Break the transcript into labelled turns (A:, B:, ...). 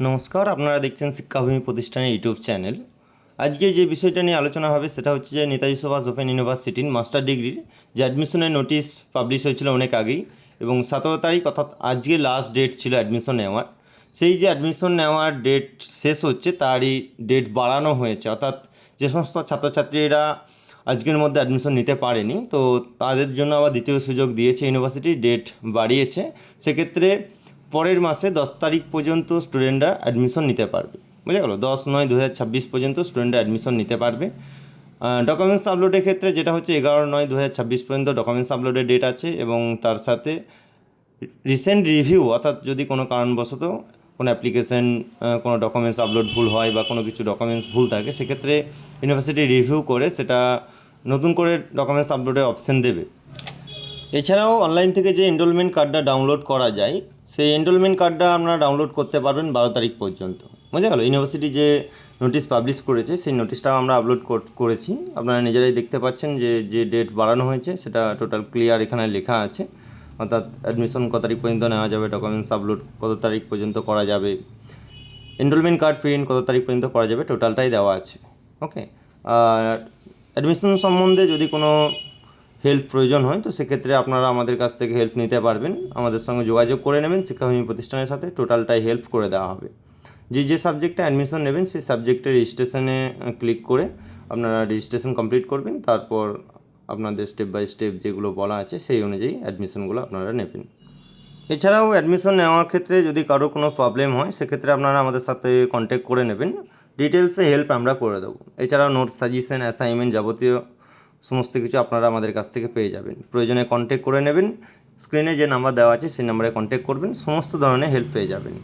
A: নমস্কার, আপনারা দেখছেন শিক্ষাভূমি প্রতিষ্ঠানের ইউটিউব চ্যানেল। আজকে যে বিষয়টা নিয়ে আলোচনা হবে সেটা হচ্ছে যে নেতাজি সুভাষ ওপেন ইউনিভার্সিটির মাস্টার ডিগ্রির যে অ্যাডমিশনের নোটিশ পাবলিশ হয়েছিল অনেক আগেই, এবং 17 তারিখ অর্থাৎ আজকে লাস্ট ডেট ছিল অ্যাডমিশন নেওয়ার। সেই যে অ্যাডমিশন নেওয়ার ডেট শেষ হচ্ছে তারই ডেট বাড়ানো হয়েছে, অর্থাৎ যে সমস্ত ছাত্রছাত্রীরা আজকের মধ্যে অ্যাডমিশন নিতে পারেনি তো তাদের জন্য আবার দ্বিতীয় সুযোগ দিয়েছে ইউনিভার্সিটি, ডেট বাড়িয়েছে। সেক্ষেত্রে পরের মাসে 10 তারিখ পর্যন্ত স্টুডেন্টরা অ্যাডমিশন নিতে পারবে। বুঝা গেল? 10/9/2026 পর্যন্ত স্টুডেন্টরা অ্যাডমিশন নিতে পারবে। ডকুমেন্টস আপলোডের ক্ষেত্রে যেটা হচ্ছে 11/9/2026 পর্যন্ত ডকুমেন্টস আপলোডের ডেট আছে, এবং তার সাথে রিসেন্ট রিভিউ, অর্থাৎ যদি কোনো কারণবশত কোনো অ্যাপ্লিকেশন কোনো ডকুমেন্টস আপলোড ভুল হয় বা কোনো কিছু ডকুমেন্টস ভুল থাকে, সেক্ষেত্রে ইউনিভার্সিটি রিভিউ করে সেটা নতুন করে ডকুমেন্টস আপলোডের অপশন দেবে। এছাড়াও অনলাইন থেকে যে এনরোলমেন্ট কার্ডটা ডাউনলোড করা যায়, সেই এনরোলমেন্ট কার্ডটা আপনারা ডাউনলোড করতে পারবেন 12 তারিখ পর্যন্ত। বুঝা গেল? ইউনিভার্সিটি যে নোটিশ পাবলিশ করেছে সেই নোটিশটাও আমরা আপলোড করেছি, আপনারা নিজেরাই দেখতে পাচ্ছেন যে যে ডেট বাড়ানো হয়েছে সেটা টোটাল ক্লিয়ার এখানে লেখা আছে। অর্থাৎ অ্যাডমিশন কত তারিখ পর্যন্ত নেওয়া যাবে, ডকুমেন্টস আপলোড কত তারিখ পর্যন্ত করা যাবে, এনরোলমেন্ট কার্ড প্রিন্ট কত তারিখ পর্যন্ত করা যাবে, টোটালটাই দেওয়া আছে। ওকে। আর অ্যাডমিশন সম্বন্ধে যদি কোনো হেল্প প্রয়োজন হয় তো সেক্ষেত্রে আপনারা আমাদের কাছ থেকে হেল্প নিতে পারবেন, আমাদের সঙ্গে যোগাযোগ করে নেবেন শিক্ষাভূমি প্রতিষ্ঠানের সাথে, টোটালটাই হেল্প করে দেওয়া হবে। যে সাবজেক্টে অ্যাডমিশন নেবেন সেই সাবজেক্টের রেজিস্ট্রেশনে ক্লিক করে আপনারা রেজিস্ট্রেশন কমপ্লিট করবেন, তারপর আপনাদের স্টেপ বাই স্টেপ যেগুলো বলা আছে সেই অনুযায়ী অ্যাডমিশনগুলো আপনারা নেবেন। এছাড়াও অ্যাডমিশন নেওয়ার ক্ষেত্রে যদি কারো কোনো প্রবলেম হয় সেক্ষেত্রে আপনারা আমাদের সাথে কন্ট্যাক্ট করে নেবেন, ডিটেলসে হেল্প আমরা করে দেবো। এছাড়াও নোট সাজেশন, অ্যাসাইনমেন্ট যাবতীয় সমস্ত কিছু আপনারা আমাদের কাছ থেকে পেয়ে যাবেন। প্রয়োজনে কন্ট্যাক্ট করে নেবেন, স্ক্রিনে যে নাম্বার দেওয়া আছে সেই নাম্বারে কন্ট্যাক্ট করবেন, সমস্ত ধরনের হেল্প পেয়ে যাবেন।